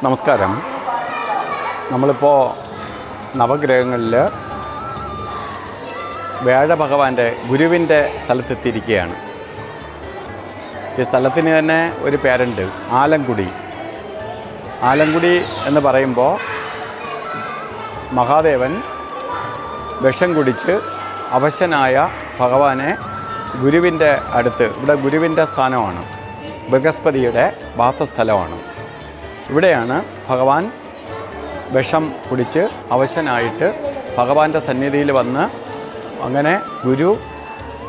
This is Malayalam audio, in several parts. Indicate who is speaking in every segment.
Speaker 1: നമസ്കാരം. നമ്മളിപ്പോൾ നവഗ്രഹങ്ങളിൽ വ്യാഴഭഗവാന്റെ ഗുരുവിൻ്റെ സ്ഥലത്തെത്തിയിരിക്കുകയാണ്. ഈ സ്ഥലത്തിന് തന്നെ ഒരു പേരുണ്ട്, ആലങ്കുടി. ആലങ്കുടി എന്ന് പറയുമ്പോൾ മഹാദേവൻ വിഷം കുടിച്ച് അവശനായ ഭഗവാനെ ഗുരുവിൻ്റെ അടുത്ത്, ഇവിടെ ഗുരുവിൻ്റെ സ്ഥാനമാണ്, ബൃഹസ്പതിയുടെ വാസസ്ഥലമാണ്. ഇവിടെയാണ് ഭഗവാൻ വിഷം കുടിച്ച് അവശനായിട്ട് ഭഗവാന്റെ സന്നിധിയിൽ വന്ന് അങ്ങനെ ഗുരു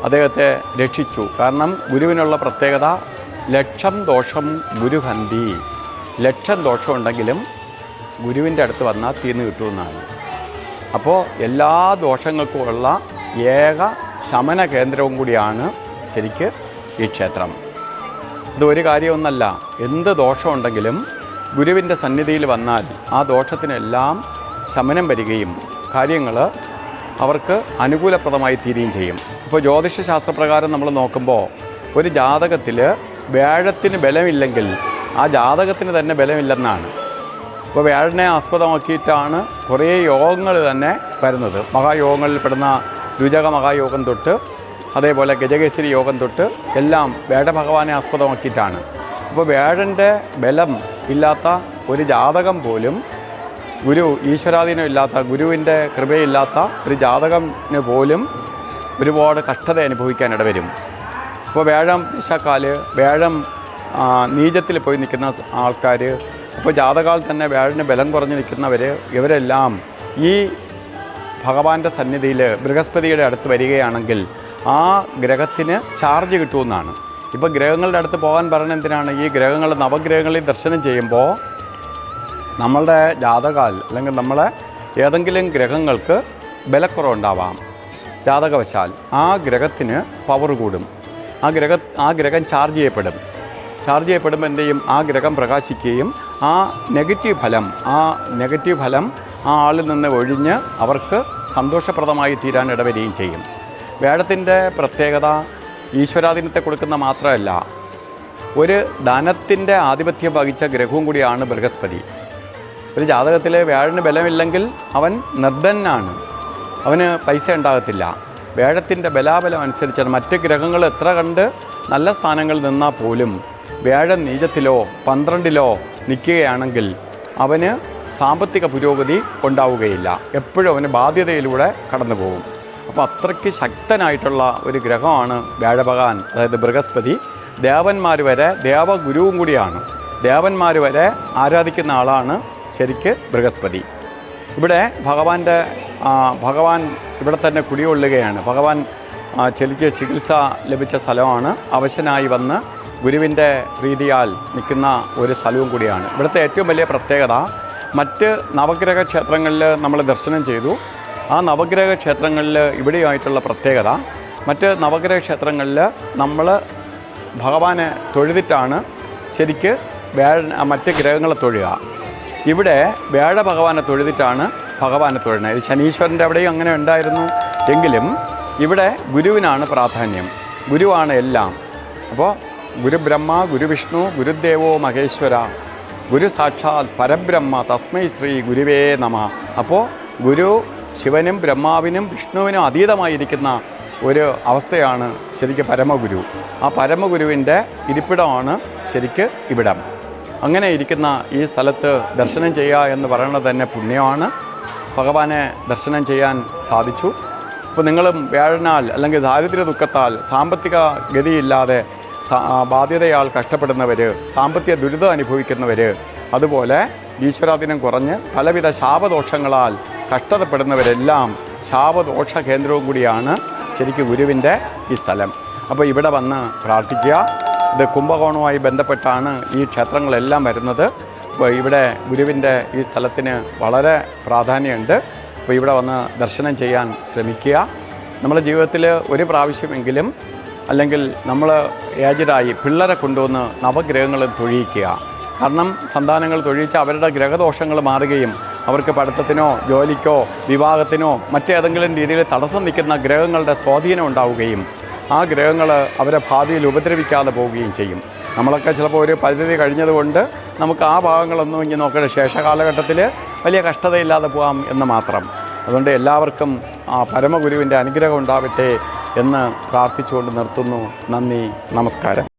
Speaker 1: അദ്ദേഹത്തെ രക്ഷിച്ചു. കാരണം ഗുരുവിനുള്ള പ്രത്യേകത ലക്ഷം ദോഷം ഗുരുഹന്തി, ലക്ഷം ദോഷമുണ്ടെങ്കിലും ഗുരുവിൻ്റെ അടുത്ത് വന്നാൽ തീർന്നു കിട്ടുമെന്നാണ്. അപ്പോൾ എല്ലാ ദോഷങ്ങൾക്കുമുള്ള ഏക ശമന കേന്ദ്രവും കൂടിയാണ് ശരിക്ക് ഈ ക്ഷേത്രം. ഇതൊരു കാര്യമൊന്നല്ല, എന്ത് ദോഷമുണ്ടെങ്കിലും ഗുരുവിൻ്റെ സന്നിധിയിൽ വന്നാൽ ആ ദോഷത്തിനെല്ലാം ശമനം വരികയും കാര്യങ്ങൾ അവർക്ക് അനുകൂലപ്രദമായി തീരുകയും ചെയ്യും. ഇപ്പോൾ ജ്യോതിഷശാസ്ത്രപ്രകാരം നമ്മൾ നോക്കുമ്പോൾ ഒരു ജാതകത്തിൽ വ്യാഴത്തിന് ബലമില്ലെങ്കിൽ ആ ജാതകത്തിന് തന്നെ ബലമില്ലെന്നാണ്. ഇപ്പോൾ വ്യാഴനെ ആസ്പദമാക്കിയിട്ടാണ് കുറേ യോഗങ്ങൾ തന്നെ വരുന്നത്. മഹായോഗങ്ങളിൽ പെടുന്ന രുചക മഹായോഗം തൊട്ട് അതേപോലെ ഗജകേശ്വരി യോഗം തൊട്ട് എല്ലാം വ്യാഴഭഗവാനെ ആസ്പദമാക്കിയിട്ടാണ്. അപ്പോൾ വ്യാഴൻ്റെ ബലം ഇല്ലാത്ത ഒരു ജാതകം പോലും, ഗുരു ഈശ്വരാധീനം ഇല്ലാത്ത, ഗുരുവിൻ്റെ കൃപയില്ലാത്ത ഒരു ജാതകത്തിന് പോലും ഒരുപാട് കഷ്ടത അനുഭവിക്കാൻ ഇടവരും. ഇപ്പോൾ വ്യാഴം ദിശക്കാല്, വ്യാഴം നീചത്തിൽ പോയി നിൽക്കുന്ന ആൾക്കാർ, ഇപ്പോൾ ജാതകാൽ തന്നെ വ്യാഴന് ബലം കുറഞ്ഞ് നിൽക്കുന്നവർ, ഇവരെല്ലാം ഈ ഭഗവാന്റെ സന്നിധിയിൽ ബൃഹസ്പതിയുടെ അടുത്ത് വരികയാണെങ്കിൽ ആ ഗ്രഹത്തിന് ചാർജ് കിട്ടുമെന്നാണ്. ഇപ്പോൾ ഗ്രഹങ്ങളുടെ അടുത്ത് പോകാൻ പറഞ്ഞ എന്തിനാണ്? ഈ ഗ്രഹങ്ങൾ, നവഗ്രഹങ്ങളിൽ ദർശനം ചെയ്യുമ്പോൾ നമ്മളുടെ ജാതകാൽ അല്ലെങ്കിൽ നമ്മളെ ഏതെങ്കിലും ഗ്രഹങ്ങൾക്ക് ബലക്കുറവുണ്ടാവാം. ജാതകവശാൽ ആ ഗ്രഹത്തിന് പവർ കൂടും. ആ ഗ്രഹം ചാർജ് ചെയ്യപ്പെടുമ്പോൾ എന്ത് ചെയ്യും? ആ ഗ്രഹം പ്രകാശിക്കുകയും ആ നെഗറ്റീവ് ഫലം ആ ആളിൽ നിന്ന് ഒഴിഞ്ഞ് അവർക്ക് സന്തോഷപ്രദമായി തീരാൻ ഇടവരികയും ചെയ്യും. വ്യാഴത്തിൻ്റെ പ്രത്യേകത ഈശ്വരാധീനത്തെ കൊടുക്കുന്ന മാത്രമല്ല, ഒരു ധനത്തിൻ്റെ ആധിപത്യം വഹിച്ച ഗ്രഹവും കൂടിയാണ് ബൃഹസ്പതി. ഒരു ജാതകത്തിൽ വ്യാഴന് ബലമില്ലെങ്കിൽ അവൻ നിർധനാണ്, അവന് പൈസ ഉണ്ടാകത്തില്ല. വ്യാഴത്തിൻ്റെ ബലാബലം അനുസരിച്ചാണ്. മറ്റ് ഗ്രഹങ്ങൾ എത്ര കണ്ട് നല്ല സ്ഥാനങ്ങളിൽ നിന്നാൽ പോലും വ്യാഴം നീചത്തിലോ 12-ലോ നിൽക്കുകയാണെങ്കിൽ അവന് സാമ്പത്തിക പുരോഗതി ഉണ്ടാവുകയില്ല. എപ്പോഴും അവന് ബാധ്യതയിലൂടെ കടന്നു പോകും. അപ്പോൾ അത്രയ്ക്ക് ശക്തനായിട്ടുള്ള ഒരു ഗ്രഹമാണ് വ്യാഴഭഗവാൻ, അതായത് ബൃഹസ്പതി. ദേവന്മാർ വരെ, ദേവഗുരുവും കൂടിയാണ്. ദേവന്മാർ വരെ ആരാധിക്കുന്ന ആളാണ് ശരിക്ക് ബൃഹസ്പതി. ഇവിടെ ഭഗവാൻ ഇവിടെ തന്നെ കുടികൊള്ളുകയാണ്. ഭഗവാൻ ശരിക്ക് ചികിത്സ ലഭിച്ച സ്ഥലമാണ്. അവശനായി വന്ന് ഗുരുവിൻ്റെ പ്രീതിയാൽ നിൽക്കുന്ന ഒരു സ്ഥലവും കൂടിയാണ്. ഇവിടുത്തെ ഏറ്റവും വലിയ പ്രത്യേകത, മറ്റ് നവഗ്രഹ ക്ഷേത്രങ്ങളിൽ നമ്മൾ ദർശനം ചെയ്തു. ആ നവഗ്രഹ ക്ഷേത്രങ്ങളിൽ ഇവിടെയായിട്ടുള്ള പ്രത്യേകത, മറ്റ് നവഗ്രഹ ക്ഷേത്രങ്ങളിൽ നമ്മൾ ഭഗവാനെ തൊഴുതിട്ടാണ് ശരിക്ക് മറ്റ് ഗ്രഹങ്ങളെ തൊഴുക. ഇവിടെ വ്യാഴഭഗവാനെ തൊഴുതിട്ടാണ് ഭഗവാനെ തൊഴുന്നത്. ഇത് ശനീശ്വരൻ്റെ അവിടെയും അങ്ങനെ ഉണ്ടായിരുന്നു. എങ്കിലും ഇവിടെ ഗുരുവിനാണ് പ്രാധാന്യം, ഗുരുവാണ് എല്ലാം. അപ്പോൾ ഗുരുബ്രഹ്മ ഗുരുവിഷ്ണു ഗുരുദേവോ മഹേശ്വര, ഗുരു സാക്ഷാൽ പരബ്രഹ്മ തസ്മൈ ശ്രീ ഗുരുവേ നമഃ. അപ്പോൾ ഗുരു ശിവനും ബ്രഹ്മാവിനും വിഷ്ണുവിനും അതീതമായിരിക്കുന്ന ഒരു അവസ്ഥയാണ് ശരിക്ക് പരമഗുരു. ആ പരമഗുരുവിൻ്റെ ഇരിപ്പിടമാണ് ശരിക്ക് ഇവിടം. അങ്ങനെ ഇരിക്കുന്ന ഈ സ്ഥലത്ത് ദർശനം ചെയ്യുക എന്ന് പറയുന്നത് തന്നെ പുണ്യമാണ്. ഭഗവാനെ ദർശനം ചെയ്യാൻ സാധിച്ചു. ഇപ്പോൾ നിങ്ങളും വ്യാഴനാൽ അല്ലെങ്കിൽ ദാരിദ്ര്യ ദുഃഖത്താൽ, സാമ്പത്തിക ഗതിയില്ലാതെ ബാധ്യതയാൽ കഷ്ടപ്പെടുന്നവർ, സാമ്പത്തിക ദുരിതം അനുഭവിക്കുന്നവർ, അതുപോലെ ഈശ്വരാധീനം കുറഞ്ഞ് പലവിധ ശാപദോഷങ്ങളാൽ കഷ്ടതപ്പെടുന്നവരെല്ലാം ശാപദോഷ കേന്ദ്രവും കൂടിയാണ് ശരിക്കും ഗുരുവിൻ്റെ ഈ സ്ഥലം. അപ്പോൾ ഇവിടെ വന്ന് പ്രാർത്ഥിക്കുക. ഇത് കുംഭകോണവുമായി ബന്ധപ്പെട്ടാണ് ഈ ക്ഷേത്രങ്ങളെല്ലാം വരുന്നത്. അപ്പോൾ ഇവിടെ ഗുരുവിൻ്റെ ഈ സ്ഥലത്തിന് വളരെ പ്രാധാന്യമുണ്ട്. അപ്പോൾ ഇവിടെ വന്ന് ദർശനം ചെയ്യാൻ ശ്രമിക്കുക. നമ്മുടെ ജീവിതത്തിൽ ഒരു പ്രാവശ്യമെങ്കിലും, അല്ലെങ്കിൽ നമ്മൾ ഏജഡായി പിള്ളേരെ കൊണ്ടുവന്ന് നവഗ്രഹങ്ങളും തൊഴിയിക്കുക. കാരണം സന്താനങ്ങൾ തൊഴിച്ച് അവരുടെ ഗ്രഹദോഷങ്ങൾ മാറുകയും അവർക്ക് പഠിത്തത്തിനോ ജോലിക്കോ വിവാഹത്തിനോ മറ്റേതെങ്കിലും രീതിയിൽ തടസ്സം നിൽക്കുന്ന ഗ്രഹങ്ങളുടെ സ്വാധീനം ഉണ്ടാവുകയും ആ ഗ്രഹങ്ങൾ അവരെ ഭാവിയിൽ ഉപദ്രവിക്കാതെ പോവുകയും ചെയ്യും. നമ്മളൊക്കെ ചിലപ്പോൾ ഒരു പരിധി കഴിഞ്ഞതുകൊണ്ട് നമുക്ക് ആ ഭാഗങ്ങളൊന്നും ഇനി നോക്കേണ്ട, ശേഷകാലഘട്ടത്തിൽ വലിയ കഷ്ടതയില്ലാതെ പോകാം എന്ന് മാത്രം. അതുകൊണ്ട് എല്ലാവർക്കും ആ പരമഗുരുവിൻ്റെ അനുഗ്രഹം ഉണ്ടാവട്ടെ എന്ന് പ്രാർത്ഥിച്ചുകൊണ്ട് നിർത്തുന്നു. നന്ദി, നമസ്കാരം.